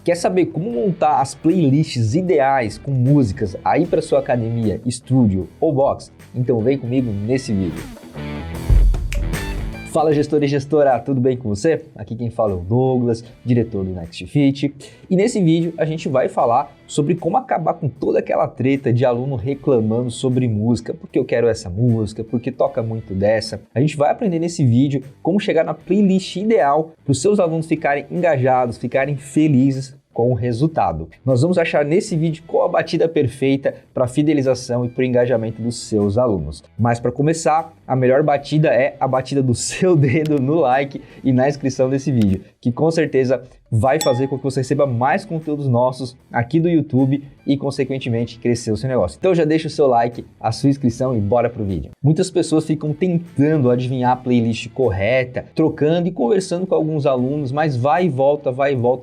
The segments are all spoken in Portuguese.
Quer saber como montar as playlists ideais com músicas aí para sua academia, estúdio ou box? Então vem comigo nesse vídeo. Fala gestor e gestora, tudo bem com você? Aqui quem fala é o Douglas, diretor do Next Fit, e nesse vídeo a gente vai falar sobre como acabar com toda aquela treta de aluno reclamando sobre música, porque eu quero essa música, porque toca muito dessa. A gente vai aprender nesse vídeo como chegar na playlist ideal para os seus alunos ficarem engajados, ficarem felizes com o resultado. Nós vamos achar nesse vídeo qual a batida perfeita para a fidelização e para o engajamento dos seus alunos. Mas para começar, a melhor batida é a batida do seu dedo no like e na inscrição desse vídeo, que com certeza vai fazer com que você receba mais conteúdos nossos aqui do YouTube e, consequentemente, crescer o seu negócio. Então já deixa o seu like, a sua inscrição e bora pro vídeo. Muitas pessoas ficam tentando adivinhar a playlist correta, trocando e conversando com alguns alunos, mas vai e volta,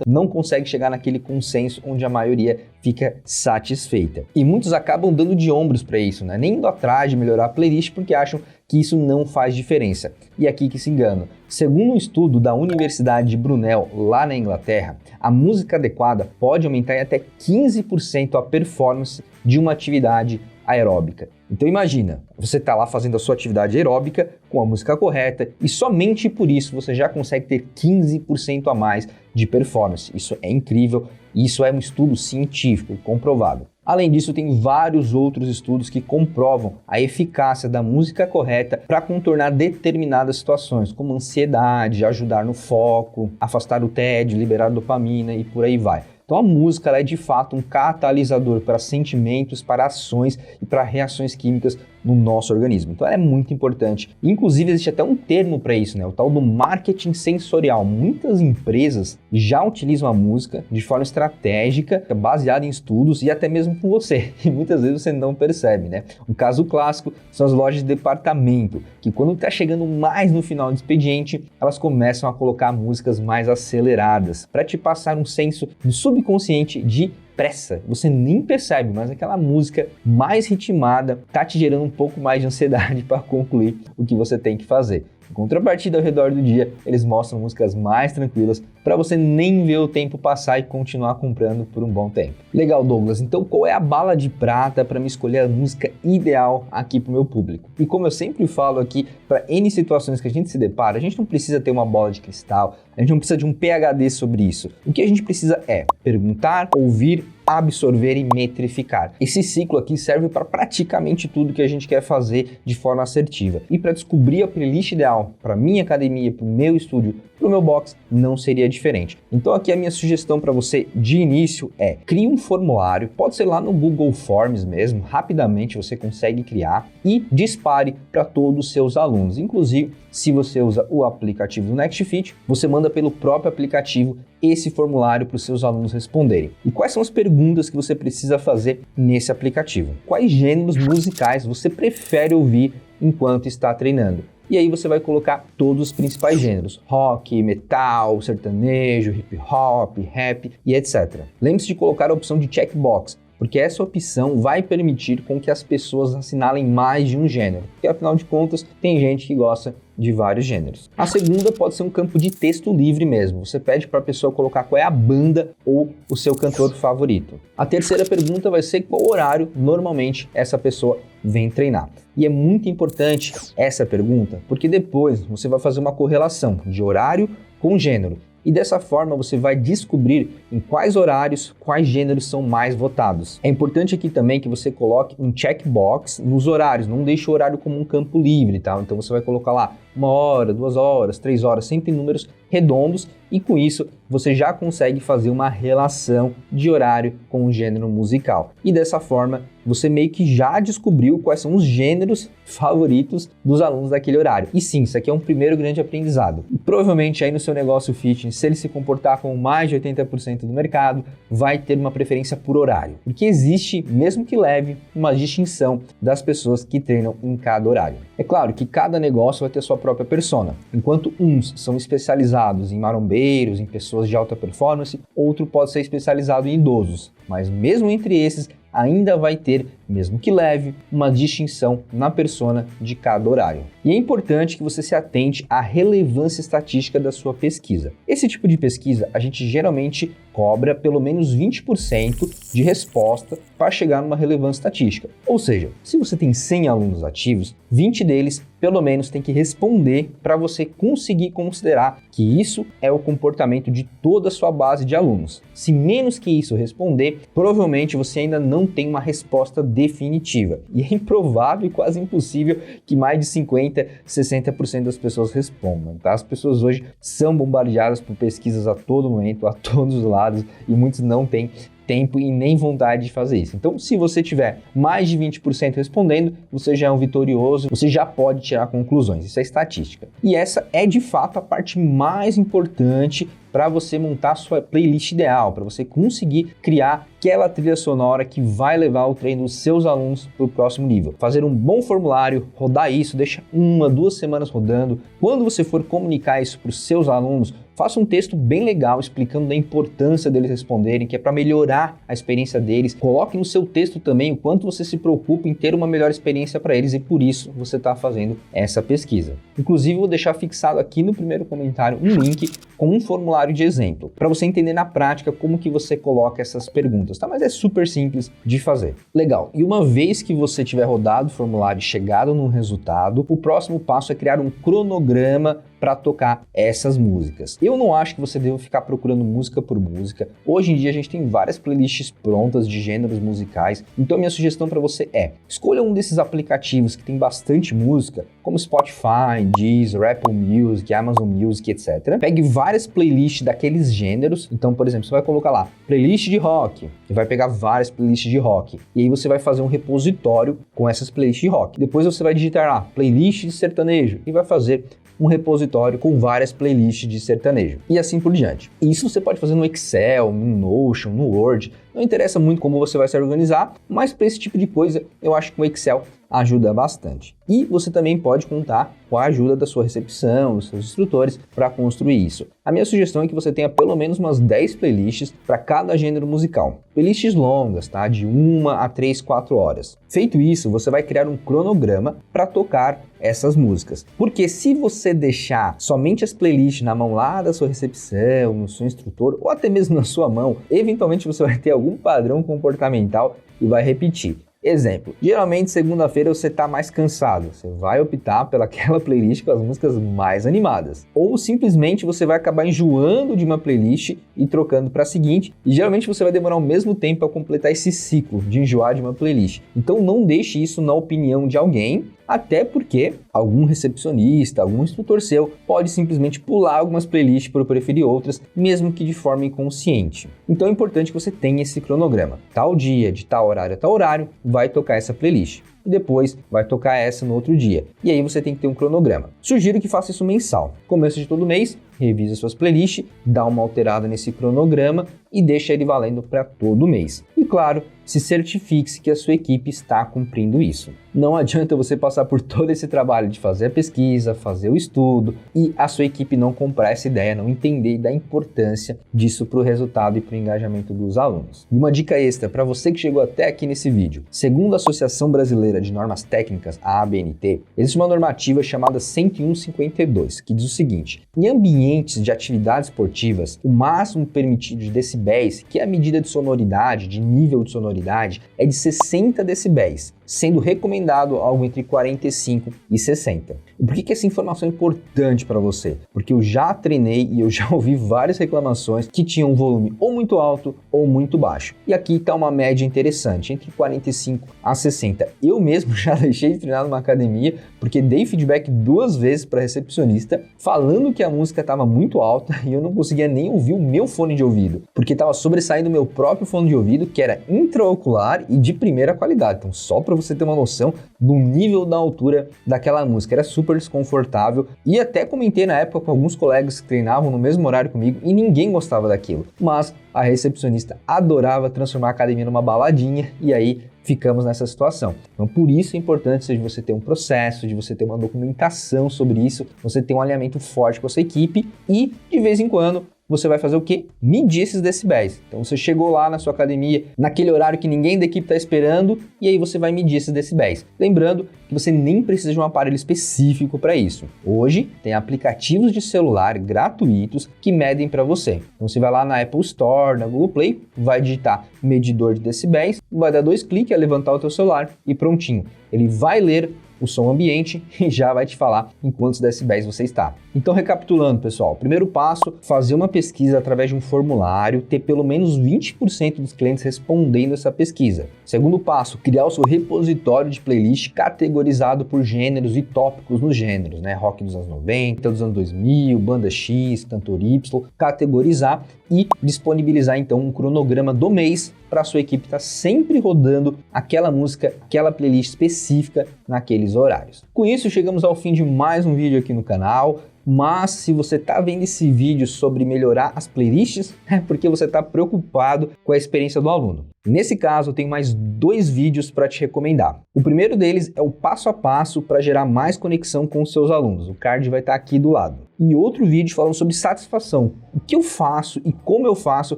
não consegue chegar naquele consenso onde a maioria fica satisfeita. E muitos acabam dando de ombros para isso, né? Nem indo atrás de melhorar a playlist porque acham que isso não faz diferença. E aqui que se engana. Segundo um estudo da Universidade de Brunel, lá na Inglaterra, a música adequada pode aumentar em até 15% a performance de uma atividade aeróbica. Então imagina, você está lá fazendo a sua atividade aeróbica com a música correta e somente por isso você já consegue ter 15% a mais de performance. Isso é incrível e isso é um estudo científico comprovado. Além disso, tem vários outros estudos que comprovam a eficácia da música correta para contornar determinadas situações, como ansiedade, ajudar no foco, afastar o tédio, liberar dopamina e por aí vai. Então a música ela é de fato um catalisador para sentimentos, para ações e para reações químicas no nosso organismo. Então ela é muito importante. Inclusive existe até um termo para isso, né? O tal do marketing sensorial. Muitas empresas já utilizam a música de forma estratégica, baseada em estudos e até mesmo com você. E muitas vezes você não percebe, né? Um caso clássico são as lojas de departamento, que quando está chegando mais no final do expediente, elas começam a colocar músicas mais aceleradas para te passar um senso do subconsciente de pressa. Você nem percebe, mas aquela música mais ritmada tá te gerando um pouco mais de ansiedade para concluir o que você tem que fazer. Em contrapartida, ao redor do dia, eles mostram músicas mais tranquilas para você nem ver o tempo passar e continuar comprando por um bom tempo. Legal, Douglas. Então, qual é a bala de prata para me escolher a música ideal aqui para o meu público? E como eu sempre falo aqui, para N situações que a gente se depara, a gente não precisa ter uma bola de cristal, a gente não precisa de um PhD sobre isso. O que a gente precisa é perguntar, ouvir, absorver e metrificar. Esse ciclo aqui serve para praticamente tudo que a gente quer fazer de forma assertiva. E para descobrir a playlist ideal para minha academia, para o meu estúdio, para o meu box, não seria diferente. Então aqui a minha sugestão para você de início é crie um formulário, pode ser lá no Google Forms mesmo, rapidamente você consegue criar e dispare para todos os seus alunos. Inclusive, se você usa o aplicativo do Next Fit, você manda pelo próprio aplicativo esse formulário para os seus alunos responderem. E quais são as perguntas que você precisa fazer nesse aplicativo? Quais gêneros musicais você prefere ouvir enquanto está treinando? E aí você vai colocar todos os principais gêneros: rock, metal, sertanejo, hip hop, rap e etc. Lembre-se de colocar a opção de checkbox, porque essa opção vai permitir com que as pessoas assinalem mais de um gênero, porque afinal de contas tem gente que gosta de vários gêneros. A segunda pode ser um campo de texto livre mesmo. Você pede para a pessoa colocar qual é a banda ou o seu cantor favorito. A terceira pergunta vai ser qual horário normalmente essa pessoa vem treinar. E é muito importante essa pergunta, porque depois você vai fazer uma correlação de horário com gênero. E dessa forma você vai descobrir em quais horários, quais gêneros são mais votados. É importante aqui também que você coloque um checkbox nos horários, não deixe o horário como um campo livre, tá? Então você vai colocar lá 1 hora, 2 horas, 3 horas, sempre em números redondos, e com isso você já consegue fazer uma relação de horário com o gênero musical. E dessa forma você meio que já descobriu quais são os gêneros favoritos dos alunos daquele horário. E sim, isso aqui é um primeiro grande aprendizado. E provavelmente aí no seu negócio fitness, se ele se comportar como mais de 80% do mercado, vai ter uma preferência por horário. Porque existe, mesmo que leve, uma distinção das pessoas que treinam em cada horário. É claro que cada negócio vai ter sua própria persona. Enquanto uns são especializados em marombeiros, em pessoas de alta performance, outro pode ser especializado em idosos. Mas mesmo entre esses, ainda vai ter, mesmo que leve, uma distinção na persona de cada horário. E é importante que você se atente à relevância estatística da sua pesquisa. Esse tipo de pesquisa a gente geralmente cobra pelo menos 20% de resposta para chegar numa relevância estatística. Ou seja, se você tem 100 alunos ativos, 20 deles pelo menos tem que responder para você conseguir considerar que isso é o comportamento de toda a sua base de alunos. Se menos que isso responder, provavelmente você ainda não tem uma resposta definitiva. E é improvável e quase impossível que mais de 50, 60% das pessoas respondam, tá? As pessoas hoje são bombardeadas por pesquisas a todo momento, a todos os lados, e muitos não têm tempo e nem vontade de fazer isso. Então, se você tiver mais de 20% respondendo, você já é um vitorioso, você já pode tirar conclusões. Isso é estatística. E essa é, de fato, a parte mais importante para você montar a sua playlist ideal, para você conseguir criar aquela trilha sonora que vai levar o treino dos seus alunos para o próximo nível. Fazer um bom formulário, rodar isso, deixa 1, 2 semanas rodando. Quando você for comunicar isso para os seus alunos, faça um texto bem legal explicando da importância deles responderem, que é para melhorar a experiência deles. Coloque no seu texto também o quanto você se preocupa em ter uma melhor experiência para eles e por isso você está fazendo essa pesquisa. Inclusive, vou deixar fixado aqui no primeiro comentário um link com um formulário de exemplo, para você entender na prática como que você coloca essas perguntas, tá? Mas é super simples de fazer. Legal, e uma vez que você tiver rodado o formulário e chegado no resultado, o próximo passo é criar um cronograma para tocar essas músicas. Eu não acho que você deva ficar procurando música por música. Hoje em dia a gente tem várias playlists prontas de gêneros musicais, então minha sugestão para você é: escolha um desses aplicativos que tem bastante música, como Spotify, Deezer, Apple Music, Amazon Music, etc. Pegue várias playlists daqueles gêneros. Então, por exemplo, você vai colocar lá playlist de rock e vai pegar várias playlists de rock. E aí você vai fazer um repositório com essas playlists de rock. Depois você vai digitar lá playlist de sertanejo e vai fazer um repositório com várias playlists de sertanejo e assim por diante. Isso você pode fazer no Excel, no Notion, no Word, não interessa muito como você vai se organizar, mas para esse tipo de coisa eu acho que o Excel ajuda bastante. E você também pode contar com a ajuda da sua recepção, dos seus instrutores para construir isso. A minha sugestão é que você tenha pelo menos umas 10 playlists para cada gênero musical. Playlists longas, tá? De 1 a 3, 4 horas. Feito isso, você vai criar um cronograma para tocar essas músicas. Porque se você deixar somente as playlists na mão lá da sua recepção, no seu instrutor, ou até mesmo na sua mão, eventualmente você vai ter algum padrão comportamental e vai repetir. Exemplo, geralmente segunda-feira você está mais cansado, você vai optar pelaquela playlist com as músicas mais animadas. Ou simplesmente você vai acabar enjoando de uma playlist e trocando para a seguinte, e geralmente você vai demorar o mesmo tempo para completar esse ciclo de enjoar de uma playlist. Então não deixe isso na opinião de alguém, até porque algum recepcionista, algum instrutor seu pode simplesmente pular algumas playlists por preferir outras, mesmo que de forma inconsciente. Então é importante que você tenha esse cronograma. Tal dia, de tal horário a tal horário, vai tocar essa playlist. E depois vai tocar essa no outro dia. E aí você tem que ter um cronograma. Sugiro que faça isso mensal. Começo de todo mês, revisa suas playlists, dá uma alterada nesse cronograma e deixa ele valendo para todo mês. E claro, se certifique que a sua equipe está cumprindo isso. Não adianta você passar por todo esse trabalho de fazer a pesquisa, fazer o estudo e a sua equipe não comprar essa ideia, não entender da importância disso para o resultado e para o engajamento dos alunos. E uma dica extra para você que chegou até aqui nesse vídeo. Segundo a Associação Brasileira de Normas Técnicas, a ABNT, existe uma normativa chamada 101/52, que diz o seguinte: em ambientes de atividades esportivas, o máximo permitido de decibéis, que é a medida de sonoridade, de nível de sonoridade, é de 60 decibéis, sendo recomendado algo entre 45 e 60. E por que essa informação é importante para você? Porque eu já treinei e eu já ouvi várias reclamações que tinham um volume ou muito alto ou muito baixo. E aqui está uma média interessante, entre 45 a 60. Eu mesmo já deixei de treinar numa academia porque dei feedback 2 vezes para a recepcionista falando que a música estava muito alta e eu não conseguia nem ouvir o meu fone de ouvido, porque estava sobressaindo o meu próprio fone de ouvido, que era intraocular e de primeira qualidade. Então, só para você ter uma noção do nível da altura daquela música, era super desconfortável e até comentei na época com alguns colegas que treinavam no mesmo horário comigo e ninguém gostava daquilo, mas a recepcionista adorava transformar a academia numa baladinha e aí ficamos nessa situação. Então, por isso é importante de você ter um processo, de você ter uma documentação sobre isso, você ter um alinhamento forte com a sua equipe e, de vez em quando, você vai fazer o quê? Medir esses decibéis. Então você chegou lá na sua academia, naquele horário que ninguém da equipe está esperando, e aí você vai medir esses decibéis. Lembrando que você nem precisa de um aparelho específico para isso. Hoje tem aplicativos de celular gratuitos que medem para você. Então você vai lá na Apple Store, na Google Play, vai digitar medidor de decibéis, vai dar 2 cliques, é levantar o teu celular e prontinho. Ele vai ler o som ambiente e já vai te falar em quantos decibéis você está. Então, recapitulando, pessoal, primeiro passo, fazer uma pesquisa através de um formulário, ter pelo menos 20% dos clientes respondendo essa pesquisa. Segundo passo, criar o seu repositório de playlist categorizado por gêneros e tópicos nos gêneros, né? Rock dos anos 90, dos anos 2000, banda X, cantor Y, categorizar e disponibilizar então um cronograma do mês para a sua equipe estar sempre rodando aquela música, aquela playlist específica naqueles horários. Com isso, chegamos ao fim de mais um vídeo aqui no canal. Mas se você está vendo esse vídeo sobre melhorar as playlists, é porque você está preocupado com a experiência do aluno. Nesse caso, eu tenho mais 2 vídeos para te recomendar. O primeiro deles é o passo a passo para gerar mais conexão com os seus alunos. O card vai estar aqui do lado. E outro vídeo falando sobre satisfação. O que eu faço e como eu faço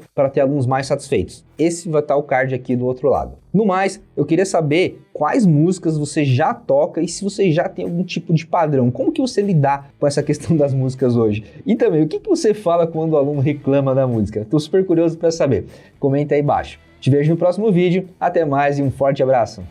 para ter alunos mais satisfeitos. Esse vai estar o card aqui do outro lado. No mais, eu queria saber quais músicas você já toca e se você já tem algum tipo de padrão. Como que você lidar com essa questão das músicas hoje? E também, o que você fala quando o aluno reclama da música? Estou super curioso para saber. Comenta aí embaixo. Te vejo no próximo vídeo. Até mais e um forte abraço.